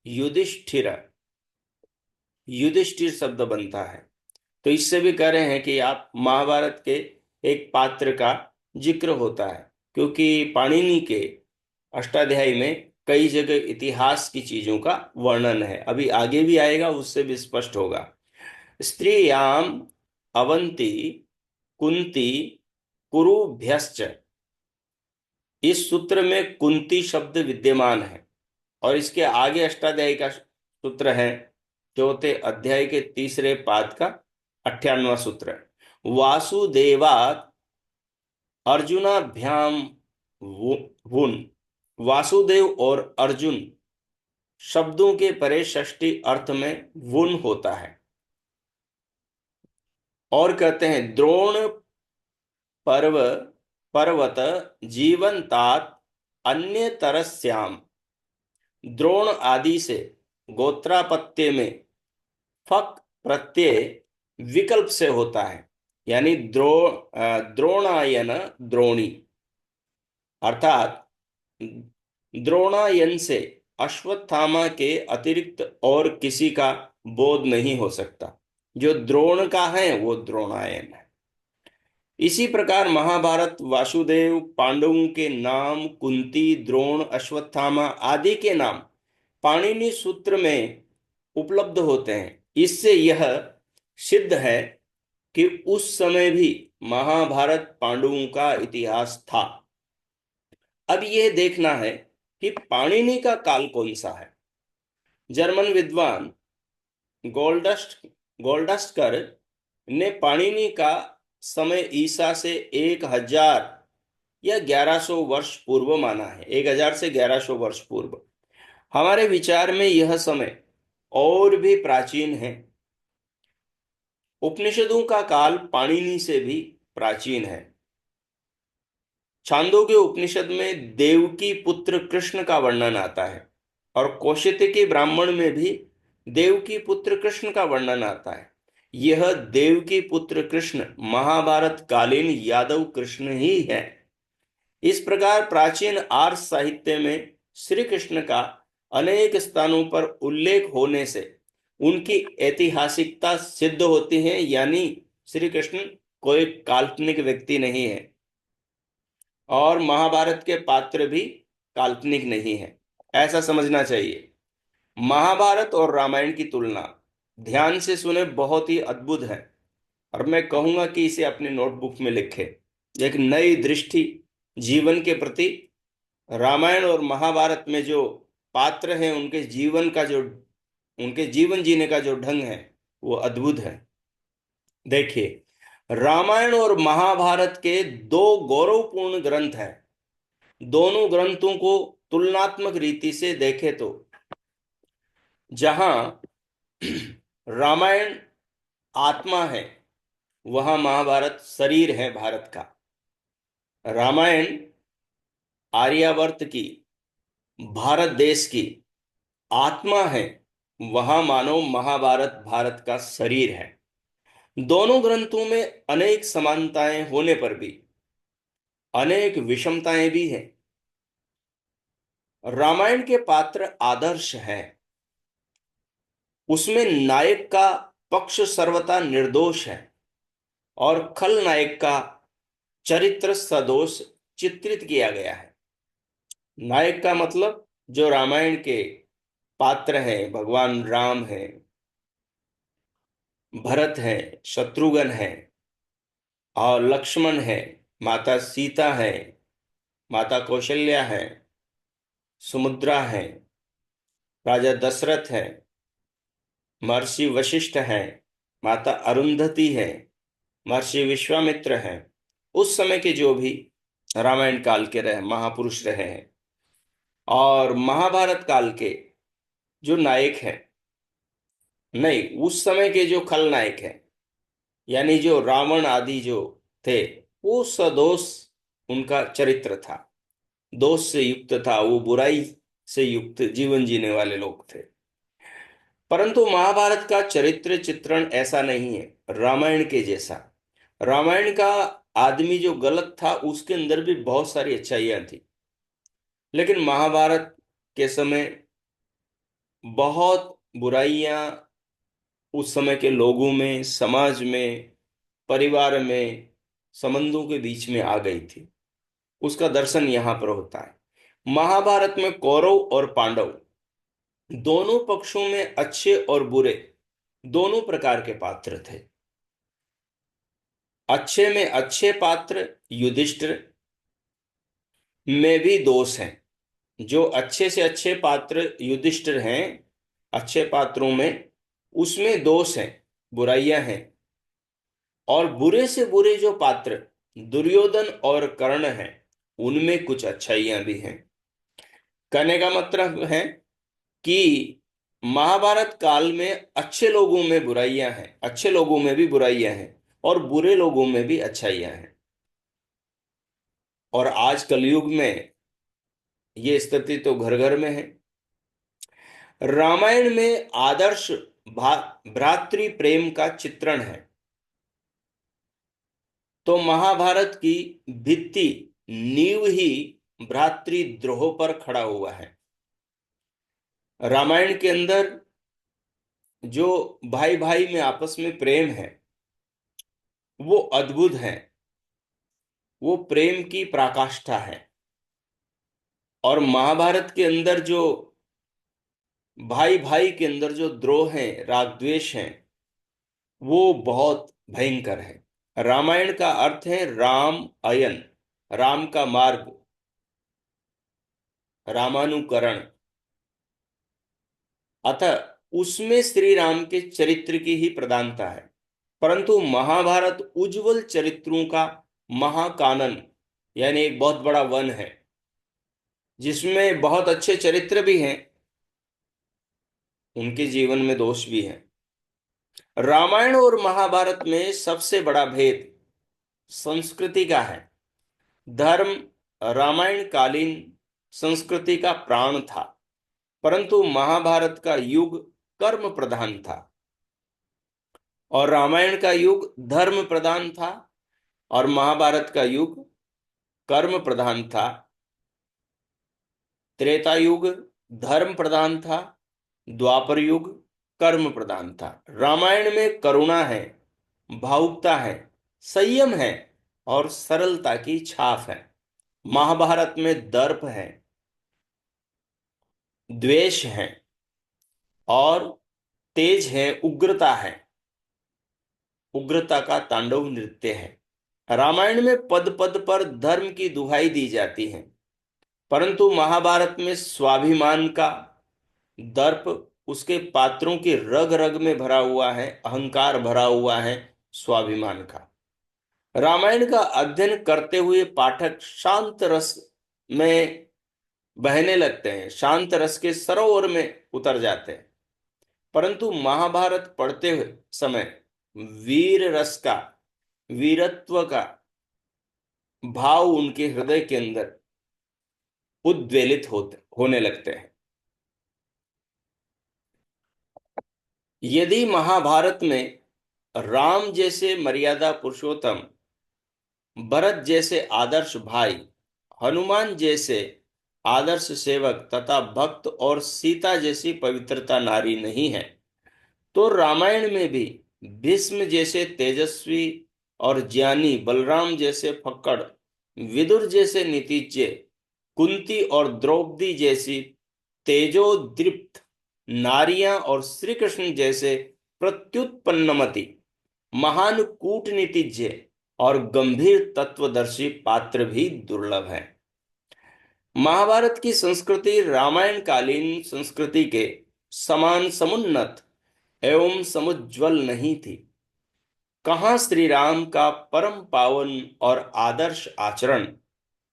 [SPEAKER 1] युधिष्ठिर, युधिष्ठिर शब्द बनता है। तो इससे भी कह रहे हैं कि आप महाभारत के एक पात्र का जिक्र होता है, क्योंकि पाणिनि के अष्टाध्यायी में कई जगह इतिहास की चीजों का वर्णन है। अभी आगे भी आएगा, उससे भी स्पष्ट होगा। स्त्रियाम अवंती कुंती कुरुभ्यश्च, इस सूत्र में कुंती शब्द विद्यमान है। और इसके आगे अष्टाध्यायी का सूत्र है, चौथे अध्याय के तीसरे पाद का 98वां सूत्र, वासुदेवात अर्जुनाभ्याम वुन, वासुदेव और अर्जुन शब्दों के परे षष्ठी अर्थ में वुन होता है। और कहते हैं द्रोण पर्व पर्वत जीवंतात अन्य तरस्याम, द्रोण आदि से गोत्रापत्य में फक प्रत्यय विकल्प से होता है, यानी द्रोणायन द्रोणी, अर्थात द्रोणायन से अश्वत्थामा के अतिरिक्त और किसी का बोध नहीं हो सकता। जो द्रोण का है वो द्रोणायन है। इसी प्रकार महाभारत वासुदेव पांडवों के नाम, कुंती, द्रोण, अश्वत्थामा आदि के नाम पाणिनि सूत्र में उपलब्ध होते हैं। इससे यह सिद्ध है कि उस समय भी महाभारत पांडवों का इतिहास था। अब यह देखना है कि पाणिनि का काल कौन सा है। जर्मन विद्वान गोल्डस्टर ने पाणिनि का समय ईसा से 1000 या 1100 वर्ष पूर्व माना है। 1000 से 1100 वर्ष पूर्व। हमारे विचार में यह समय और भी प्राचीन है। उपनिषदों का काल पाणिनि से भी प्राचीन है। छांदोग्य उपनिषद में देवकी पुत्र कृष्ण का वर्णन आता है, और कौशिकी ब्राह्मण में भी देवकी पुत्र कृष्ण का वर्णन आता है। यह देवकी पुत्र कृष्ण महाभारत कालीन यादव कृष्ण ही है। इस प्रकार प्राचीन आर्य साहित्य में श्री कृष्ण का अनेक स्थानों पर उल्लेख होने से उनकी ऐतिहासिकता सिद्ध होती है, यानी श्री कृष्ण कोई काल्पनिक व्यक्ति नहीं है, और महाभारत के पात्र भी काल्पनिक नहीं है, ऐसा समझना चाहिए। महाभारत और रामायण की तुलना ध्यान से सुने, बहुत ही अद्भुत है। और मैं कहूंगा कि इसे अपने नोटबुक में लिखें। एक नई दृष्टि जीवन के प्रति, रामायण और महाभारत में जो पात्र हैं उनके जीवन का जो, उनके जीवन जीने का जो ढंग है वो अद्भुत है। देखिए, रामायण और महाभारत के दो गौरवपूर्ण ग्रंथ हैं। दोनों ग्रंथों को तुलनात्मक रीति से देखें तो जहां रामायण आत्मा है, वहां महाभारत शरीर है भारत का। रामायण आर्यावर्त की, भारत देश की आत्मा है, वहां मानो महाभारत भारत का शरीर है। दोनों ग्रंथों में अनेक समानताएं होने पर भी अनेक विषमताएं भी हैं। रामायण के पात्र आदर्श हैं। उसमें नायक का पक्ष सर्वथा निर्दोष है और खलनायक का चरित्र सदोष चित्रित किया गया है। नायक का मतलब जो रामायण के पात्र हैं, भगवान राम हैं, भरत है, शत्रुघ्न है और लक्ष्मण है, माता सीता है, माता कौशल्या है, सुमित्रा है, राजा दशरथ है, महर्षि वशिष्ठ है, माता अरुंधति है, महर्षि विश्वामित्र है। उस समय के जो भी रामायण काल के रहे महापुरुष रहे हैं, और महाभारत काल के जो नायक हैं, नहीं, उस समय के जो खलनायक हैं, यानी जो रावण आदि जो थे, वो सदोष उनका चरित्र था, दोष से युक्त था, वो बुराई से युक्त जीवन जीने वाले लोग थे। परंतु महाभारत का चरित्र चित्रण ऐसा नहीं है रामायण के जैसा। रामायण का आदमी जो गलत था उसके अंदर भी बहुत सारी अच्छाइयां थी, लेकिन महाभारत के समय बहुत बुराइयां उस समय के लोगों में, समाज में, परिवार में, संबंधों के बीच में आ गई थी। उसका दर्शन यहां पर होता है। महाभारत में कौरव और पांडव दोनों पक्षों में अच्छे और बुरे दोनों प्रकार के पात्र थे। अच्छे में अच्छे पात्र युधिष्ठिर में भी दोष हैं। जो अच्छे से अच्छे पात्र युधिष्ठिर हैं, अच्छे पात्रों में उसमें दोष हैं, बुराइयां हैं। और बुरे से बुरे जो पात्र दुर्योधन और कर्ण हैं, उनमें कुछ अच्छाइयां भी हैं। कहने का मतलब है कि महाभारत काल में अच्छे लोगों में बुराइयां हैं, अच्छे लोगों में भी बुराइयां हैं, और बुरे लोगों में भी अच्छाइयां हैं। और आज कलयुग में ये स्थिति तो घर घर में है। रामायण में आदर्श भ्रातृ प्रेम का चित्रण है, तो महाभारत की भित्ति नींव ही भ्रातृद्रोह पर खड़ा हुआ है। रामायण के अंदर जो भाई भाई में आपस में प्रेम है, वो अद्भुत है, वो प्रेम की पराकाष्ठा है। और महाभारत के अंदर जो भाई भाई के अंदर जो द्रोह है, राग द्वेष है, वो बहुत भयंकर है। रामायण का अर्थ है राम अयन, राम का मार्ग, रामानुकरण। अतः उसमें श्री राम के चरित्र की ही प्रधानता है। परंतु महाभारत उज्जवल चरित्रों का महाकानन, यानी एक बहुत बड़ा वन है जिसमें बहुत अच्छे चरित्र भी हैं, उनके जीवन में दोष भी हैं। रामायण और महाभारत में सबसे बड़ा भेद संस्कृति का है। धर्म रामायण कालीन संस्कृति का प्राण था, परंतु महाभारत का युग कर्म प्रधान था और रामायण का युग धर्म प्रधान था, और महाभारत का युग कर्म प्रधान था। त्रेता युग धर्म प्रधान था, द्वापर युग कर्म प्रधान था। रामायण में करुणा है, भावुकता है, संयम है और सरलता की छाप है। महाभारत में दर्प है, द्वेष है और तेज है, उग्रता है, उग्रता का तांडव नृत्य है। रामायण में पद पद पर धर्म की दुहाई दी जाती है, परंतु महाभारत में स्वाभिमान का दर्प उसके पात्रों की रग रग में भरा हुआ है, अहंकार भरा हुआ है स्वाभिमान का। रामायण का अध्ययन करते हुए पाठक शांत रस में बहने लगते हैं, शांत रस के सरोवर में उतर जाते हैं। परंतु महाभारत पढ़ते हुए समय वीर रस का, वीरत्व का भाव उनके हृदय के अंदर उद्वेलित होने लगते हैं। यदि महाभारत में राम जैसे मर्यादा पुरुषोत्तम, भरत जैसे आदर्श भाई, हनुमान जैसे आदर्श सेवक तथा भक्त और सीता जैसी पवित्रता नारी नहीं है, तो रामायण में भी भीष्म जैसे तेजस्वी और ज्ञानी, बलराम जैसे फक्कड़, विदुर जैसे नीतिज्ञ, कुंती और द्रौपदी जैसी तेजोदीप्त नारियां और श्री कृष्ण जैसे प्रत्युत्पन्नमति महान कूटनीतिज्ञ और गंभीर तत्वदर्शी पात्र भी दुर्लभ हैं। महाभारत की संस्कृति रामायण कालीन संस्कृति के समान समुन्नत एवं समुज्वल नहीं थी। कहाँ श्री राम का परम पावन और आदर्श आचरण,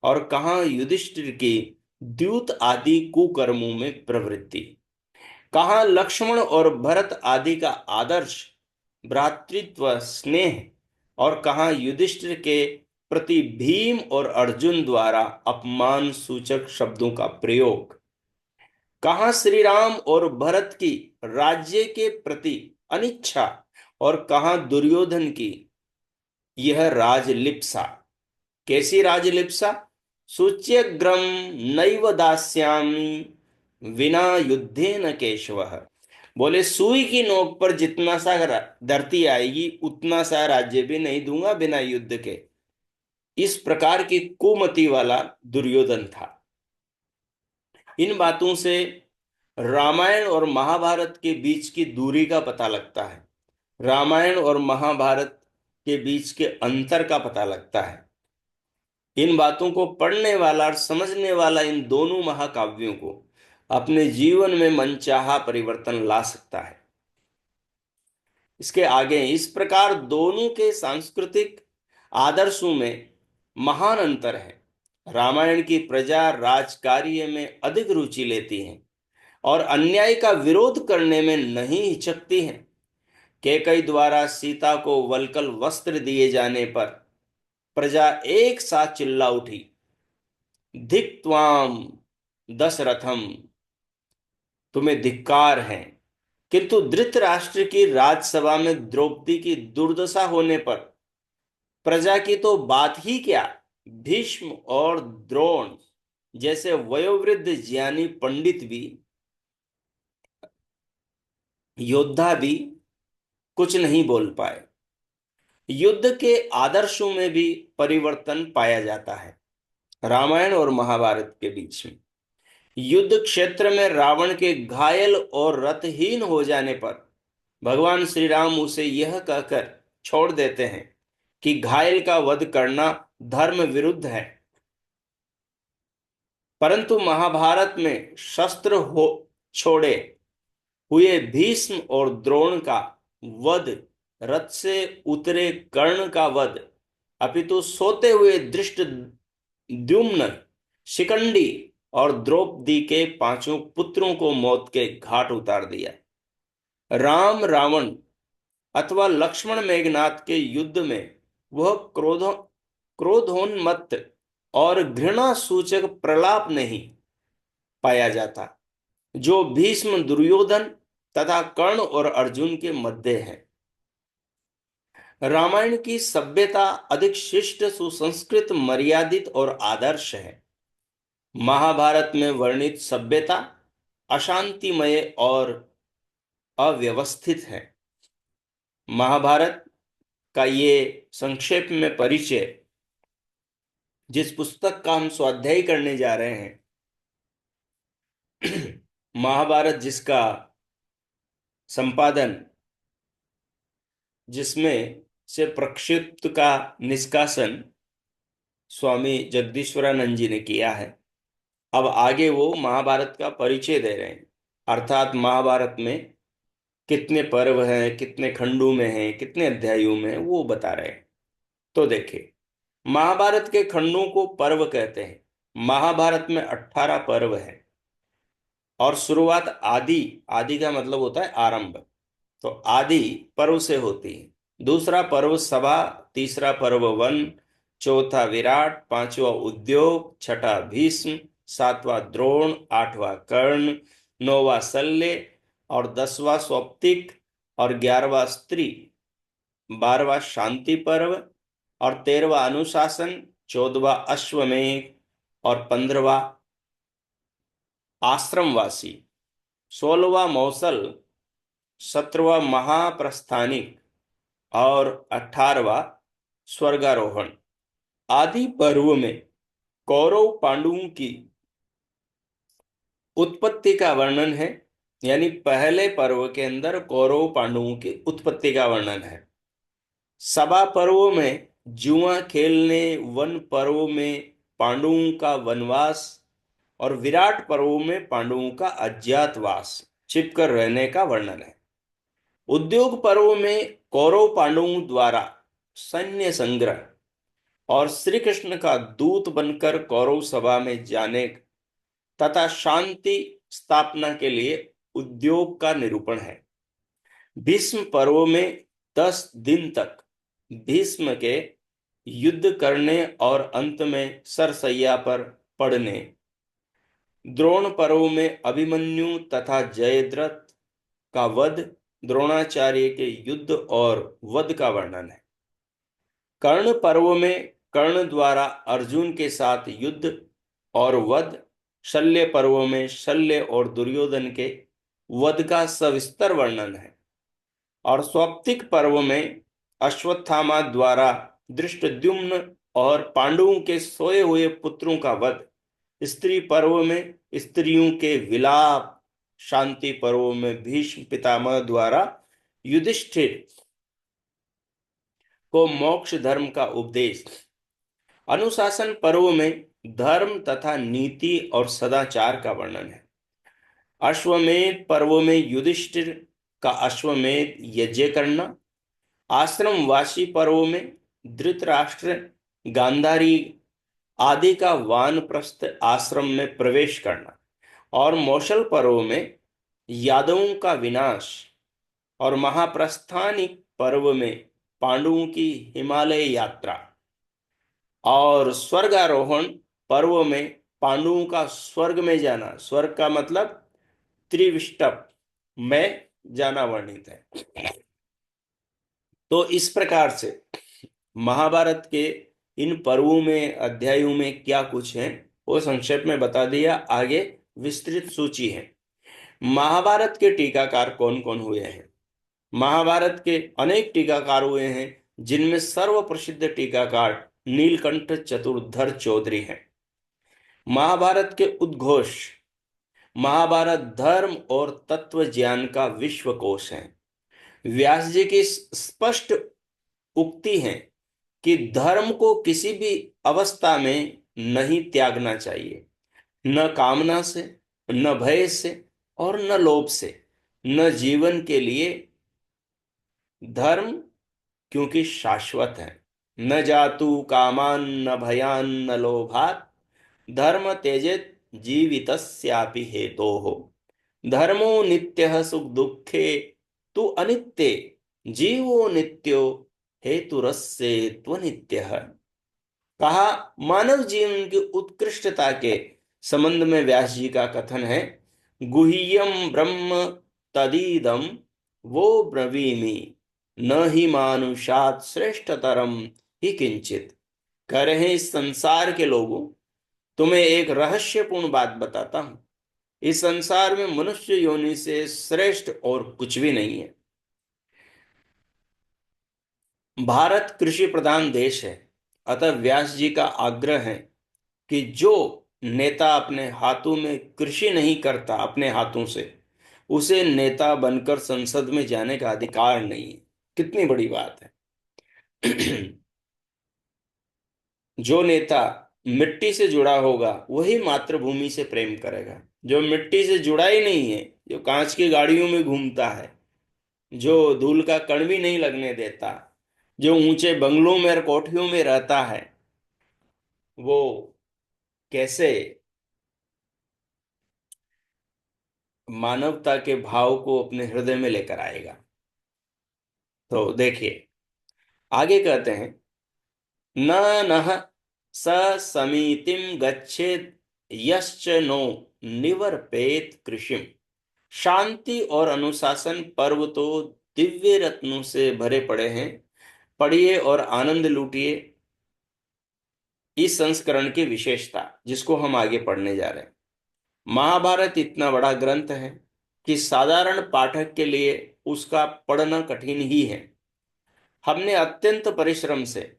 [SPEAKER 1] और कहाँ युधिष्ठिर की द्यूत आदि कुकर्मों में प्रवृत्ति। कहाँ लक्ष्मण और भरत आदि का आदर्श भ्रातृत्व स्नेह, और कहाँ युधिष्ठिर के प्रति भीम और अर्जुन द्वारा अपमान सूचक शब्दों का प्रयोग। कहाँ श्री राम और भरत की राज्य के प्रति अनिच्छा, और कहाँ दुर्योधन की यह राजलिप्सा। कैसी राजलिप्सा? सूच्यग्रम नैव दास्यामि विना युद्धेन केशवः। बोले सुई की नोक पर जितना सा धरती आएगी उतना सा राज्य भी नहीं दूंगा बिना युद्ध के। इस प्रकार की कुमति वाला दुर्योधन था। इन बातों से रामायण और महाभारत के बीच की दूरी का पता लगता है, रामायण और महाभारत के बीच के अंतर का पता लगता है। इन बातों को पढ़ने वाला और समझने वाला इन दोनों महाकाव्यों को अपने जीवन में मनचाहा परिवर्तन ला सकता है। इसके आगे इस प्रकार दोनों के सांस्कृतिक आदर्शों में महान अंतर है। रामायण की प्रजा राजकार्य में अधिक रुचि लेती है और अन्याय का विरोध करने में नहीं हिचकती है। कैकेयी द्वारा सीता को वल्कल वस्त्र दिए जाने पर प्रजा एक साथ चिल्ला उठी, धिक त्वाम दशरथम, तुम्हें धिक्कार है। किंतु धृतराष्ट्र की राजसभा में द्रौपदी की दुर्दशा होने पर प्रजा की तो बात ही क्या, भीष्म और द्रोण जैसे वयोवृद्ध ज्ञानी पंडित भी, योद्धा भी कुछ नहीं बोल पाए। युद्ध के आदर्शों में भी परिवर्तन पाया जाता है। रामायण और महाभारत के बीच में युद्ध क्षेत्र में रावण के घायल और रथहीन हो जाने पर भगवान श्री राम उसे यह कहकर छोड़ देते हैं कि घायल का वध करना धर्म विरुद्ध है। परंतु महाभारत में शस्त्र हो छोड़े हुए भीष्म और द्रोण का वध, रथ से उतरे कर्ण का वध, अपितु सोते हुए धृष्टद्युम्न, शिखंडी और द्रौपदी के पांचों पुत्रों को मौत के घाट उतार दिया। राम रावण अथवा लक्ष्मण मेघनाथ के युद्ध में वह क्रोधोन्मत्त और घृणा सूचक प्रलाप नहीं पाया जाता जो भीष्म, दुर्योधन तथा कर्ण और अर्जुन के मध्य है। रामायण की सभ्यता अधिक शिष्ट, सुसंस्कृत, मर्यादित और आदर्श है। महाभारत में वर्णित सभ्यता अशांतिमय और अव्यवस्थित है। महाभारत का ये संक्षेप में परिचय जिस पुस्तक का हम स्वाध्याय करने जा रहे हैं, महाभारत जिसका संपादन, जिसमें से प्रक्षिप्त का निष्कासन स्वामी जगदीश्वरानंद जी ने किया है, अब आगे वो महाभारत का परिचय दे रहे हैं। अर्थात महाभारत में कितने पर्व हैं, कितने खंडों में हैं, कितने अध्यायों में हैं, वो बता रहे हैं। तो देखिए, महाभारत के खंडों को पर्व कहते हैं। महाभारत में 18 पर्व है और शुरुआत आदि, आदि का मतलब होता है आरंभ, तो आदि पर्व से होती है। दूसरा पर्व सभा, तीसरा पर्व वन, चौथा विराट, पांचवा उद्योग, छठा भीष्म, सातवां द्रोण, आठवां कर्ण, नौवां शल्य और 10वां सौप्तिक और 11वां स्त्री, 12वां शांति पर्व और 13वां अनुशासन, 14वां अश्वमेध और 15वां आश्रमवासी, 16वां मौसल, 17वां महाप्रस्थानिक और 18वां स्वर्गारोहण आदि पर्व में कौरव पांडवों की उत्पत्ति का वर्णन है। यानी पहले पर्व के अंदर कौरव पांडवों की उत्पत्ति का वर्णन है। सभा पर्वों में जुआ खेलने, वन पर्व में पांडवों का वनवास और विराट पर्वों में पांडवों का अज्ञातवास, छिपकर रहने का वर्णन है। उद्योग पर्व में कौरव पांडवों द्वारा सैन्य संग्रह और श्री कृष्ण का दूत बनकर कौरव सभा में जाने तथा शांति स्थापना के लिए उद्योग का निरूपण है। भीष्म पर्व में 10 दिन तक भीष्म के युद्ध करने और अंत में सरसैया पर पड़ने। द्रोण पर्व में अभिमन्यु तथा जयद्रथ का वध, द्रोणाचार्य के युद्ध और वध का वर्णन है। कर्ण पर्व में कर्ण द्वारा अर्जुन के साथ युद्ध और वध। शल्य पर्व में शल्य और दुर्योधन के वध का सविस्तर वर्णन है। और स्वस्तिक पर्व में अश्वत्थामा द्वारा धृष्टद्युम्न और पांडवों के सोए हुए पुत्रों का वध। स्त्री पर्व में स्त्रियों के विलाप। शांति पर्व में भीष्म पितामह द्वारा युधिष्ठिर को मोक्ष धर्म का उपदेश। अनुशासन पर्व में धर्म तथा नीति और सदाचार का वर्णन है। अश्वमेध पर्व में युधिष्ठिर का अश्वमेध यज्ञ करना। आश्रमवासी पर्व में धृतराष्ट्र, गांधारी आदि का वानप्रस्थ आश्रम में प्रवेश करना। और मौसल पर्व में यादवों का विनाश। और महाप्रस्थानिक पर्व में पांडवों की हिमालय यात्रा। और स्वर्गारोहण पर्व में पांडवों का स्वर्ग में जाना। स्वर्ग का मतलब त्रिविष्टप में जाना वर्णित है। तो इस प्रकार से महाभारत के इन पर्वों में, अध्यायों में क्या कुछ है वो संक्षेप में बता दिया। आगे विस्तृत सूची है। महाभारत के टीकाकार कौन कौन हुए हैं? महाभारत के अनेक टीकाकार हुए हैं, जिनमें सर्वप्रसिद्ध टीकाकार नीलकंठ चतुर्धर चौधरी हैं। महाभारत के उद्घोष, महाभारत धर्म और तत्व ज्ञान का विश्वकोश है। व्यास जी की स्पष्ट उक्ति है कि धर्म को किसी भी अवस्था में नहीं त्यागना चाहिए, न कामना से, न भय से और न लोभ से। न जीवन के लिए धर्म, क्योंकि शाश्वत है। न जातु कामान न भयान न लोभात, धर्म त्यजेत जीवितस्यापि हेतोः। धर्मो नित्यः सुख दुःखे तु अनित्ये, जीवो नित्यो हेतुरस्य त्वनित्यः। कहा, मानव जीवन की उत्कृष्टता के संबंध में व्यास जी का कथन है, गुह्यम ब्रह्म तदीदम वो ब्रवीमि, न ही मानुषात श्रेष्ठतरम ही किंचित। कह रहे हैं, इस संसार के लोगों, तुम्हें एक रहस्यपूर्ण बात बताता हूं। इस संसार में मनुष्य योनि से श्रेष्ठ और कुछ भी नहीं है। भारत कृषि प्रधान देश है, अतः व्यास जी का आग्रह है कि जो नेता अपने हाथों में कृषि नहीं करता अपने हाथों से, उसे नेता बनकर संसद में जाने का अधिकार नहीं है। कितनी बड़ी बात है। जो नेता मिट्टी से जुड़ा होगा वही मातृभूमि से प्रेम करेगा। जो मिट्टी से जुड़ा ही नहीं है, जो कांच की गाड़ियों में घूमता है, जो धूल का कण भी नहीं लगने देता, जो ऊंचे बंगलों में और कोठरियों में रहता है, वो कैसे मानवता के भाव को अपने हृदय में लेकर आएगा? तो देखिए, आगे कहते हैं, न नः स समीतिम गच्छेद यश्च नो निवर्पेत कृषिम। शांति और अनुशासन पर्व तो दिव्य रत्नों से भरे पड़े हैं। पढ़िए और आनंद लूटिए इस संस्करण की विशेषता, जिसको हम आगे पढ़ने जा रहे हैं। महाभारत इतना बड़ा ग्रंथ है कि साधारण पाठक के लिए उसका पढ़ना कठिन ही है। हमने अत्यंत परिश्रम से,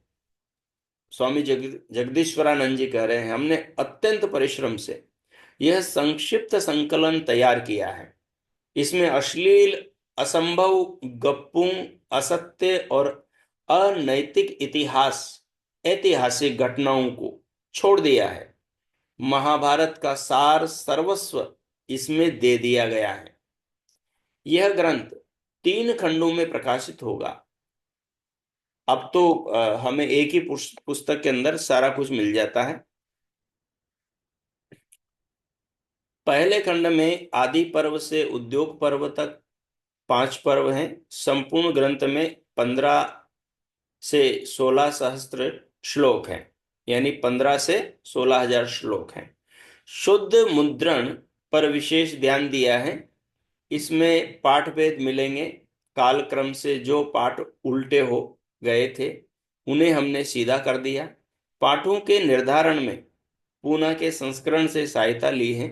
[SPEAKER 1] स्वामी जगदीश्वरानंद जी कह रहे हैं, हमने अत्यंत परिश्रम से यह संक्षिप्त संकलन तैयार किया है। इसमें अश्लील, असंभव, गप्पों, असत्य और अनैतिक ऐतिहासिक घटनाओं को छोड़ दिया है। महाभारत का सार सर्वस्व इसमें दे दिया गया है। यह ग्रंथ 3 खंडों में प्रकाशित होगा। अब तो हमें एक ही पुस्तक के अंदर सारा कुछ मिल जाता है। पहले खंड में आदि पर्व से उद्योग पर्व तक 5 पर्व हैं। संपूर्ण ग्रंथ में 15 से 16 सहस्त्र श्लोक हैं, यानी 15 से 16 हजार श्लोक हैं। शुद्ध मुद्रण पर विशेष ध्यान दिया है। इसमें पाठ भेद मिलेंगे। कालक्रम से जो पाठ उल्टे हो गए थे उन्हें हमने सीधा कर दिया। पाठों के निर्धारण में पूना के संस्करण से सहायता ली है,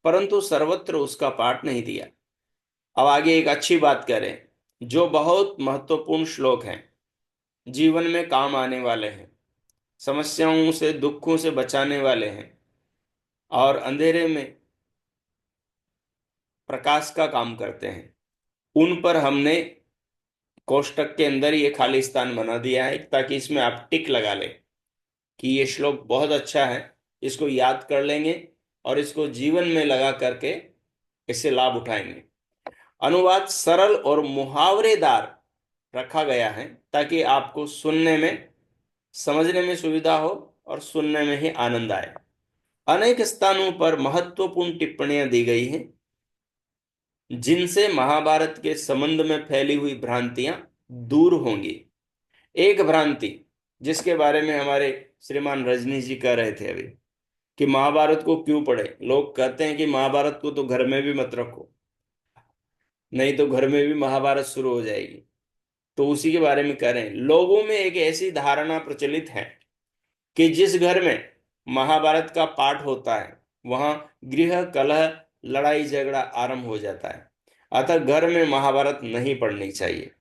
[SPEAKER 1] परंतु सर्वत्र उसका पाठ नहीं दिया। अब आगे एक अच्छी बात करें, जो बहुत महत्वपूर्ण श्लोक हैं, जीवन में काम आने वाले हैं, समस्याओं से, दुखों से बचाने वाले हैं और अंधेरे में प्रकाश का काम करते हैं, उन पर हमने कोष्टक के अंदर ये खाली स्थान बना दिया है, ताकि इसमें आप टिक लगा लें कि ये श्लोक बहुत अच्छा है, इसको याद कर लेंगे और इसको जीवन में लगा करके इससे लाभ उठाएंगे। अनुवाद सरल और मुहावरेदार रखा गया है, ताकि आपको सुनने में, समझने में सुविधा हो और सुनने में ही आनंद आए। अनेक स्थानों पर महत्वपूर्ण टिप्पणियां दी गई हैं, जिनसे महाभारत के संबंध में फैली हुई भ्रांतियां दूर होंगी। एक भ्रांति जिसके बारे में हमारे श्रीमान रजनी जी कह रहे थे अभी, कि महाभारत को क्यों पढ़े। लोग कहते हैं कि महाभारत को तो घर में भी मत रखो, नहीं तो घर में भी महाभारत शुरू हो जाएगी। तो उसी के बारे में कह रहे हैं। लोगों में एक ऐसी धारणा प्रचलित है कि जिस घर में महाभारत का पाठ होता है वहां गृह कलह, लड़ाई झगड़ा आरंभ हो जाता है। अतः घर में महाभारत नहीं पढ़नी चाहिए।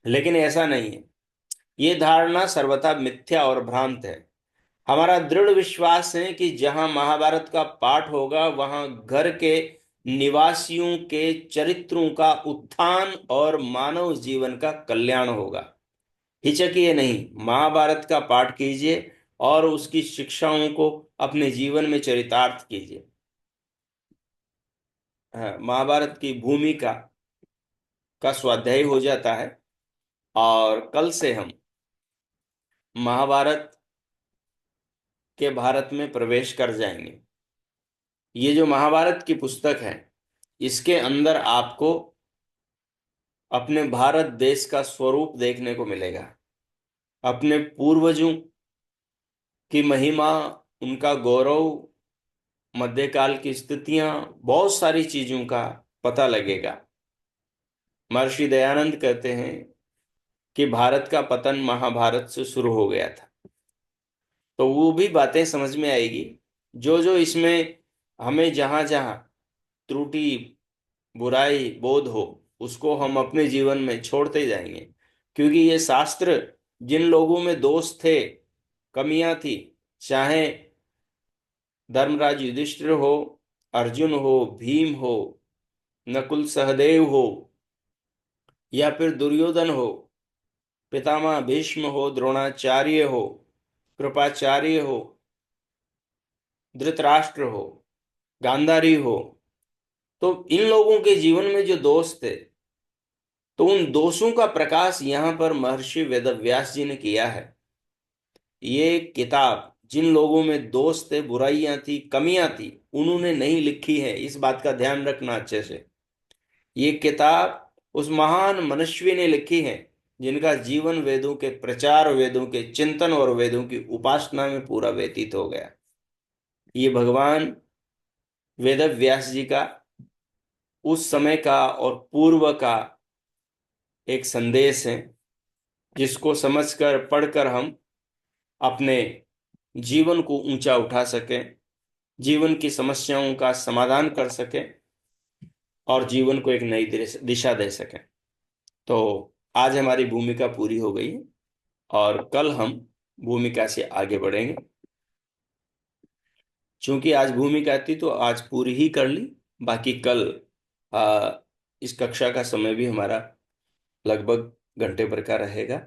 [SPEAKER 1] लेकिन ऐसा नहीं है। ये धारणा सर्वथा मिथ्या और भ्रांत है। हमारा दृढ़ विश्वास है कि जहां महाभारत का पाठ होगा वहां घर के निवासियों के चरित्रों का उत्थान और मानव जीवन का कल्याण होगा। हिचकिए नहीं, महाभारत का पाठ कीजिए और उसकी शिक्षाओं को अपने जीवन में चरितार्थ कीजिए। हाँ, महाभारत की भूमिका का स्वाध्याय हो जाता है और कल से हम महाभारत के भारत में प्रवेश कर जाएंगे। ये जो महाभारत की पुस्तक है, इसके अंदर आपको अपने भारत देश का स्वरूप देखने को मिलेगा। अपने पूर्वजों की महिमा, उनका गौरव, मध्यकाल की स्थितियां, बहुत सारी चीजों का पता लगेगा। महर्षि दयानंद कहते हैं कि भारत का पतन महाभारत से शुरू हो गया था। तो वो भी बातें समझ में आएगी। जो जो इसमें हमें जहां जहां त्रुटि, बुराई बोध हो, उसको हम अपने जीवन में छोड़ते जाएंगे। क्योंकि ये शास्त्र, जिन लोगों में दोष थे, कमियां थी, चाहे धर्मराज युधिष्ठिर हो, अर्जुन हो, भीम हो, नकुल सहदेव हो, या फिर दुर्योधन हो, पितामह भीष्म हो, द्रोणाचार्य हो, कृपाचार्य हो, धृतराष्ट्र हो, गांधारी हो, तो इन लोगों के जीवन में जो दोष थे, तो उन दोषों का प्रकाश यहाँ पर महर्षि वेदव्यास जी ने किया है। ये किताब जिन लोगों में दोष थे, बुराइयां थी, कमियां थी, उन्होंने नहीं लिखी है। इस बात का ध्यान रखना अच्छे से। ये किताब उस महान मनुष्य ने लिखी है जिनका जीवन वेदों के प्रचार, वेदों के चिंतन और वेदों की उपासना में पूरा व्यतीत हो गया। ये भगवान वेद व्यास जी का उस समय का और पूर्व का एक संदेश है जिसको समझकर पढ़कर हम अपने जीवन को ऊंचा उठा सकें, जीवन की समस्याओं का समाधान कर सकें और जीवन को एक नई दिशा दे सकें। तो आज हमारी भूमिका पूरी हो गई है और कल हम भूमिका से आगे बढ़ेंगे। क्योंकि आज भूमिका थी तो आज पूरी ही कर ली, बाकी कल आ, इस कक्षा का समय भी हमारा लगभग घंटे भर का रहेगा।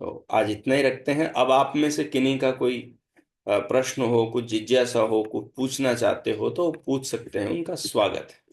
[SPEAKER 1] तो आज इतना ही रखते हैं। अब आप में से किन्हीं का कोई प्रश्न हो, कुछ जिज्ञासा हो, कुछ पूछना चाहते हो तो पूछ सकते हैं, उनका स्वागत है।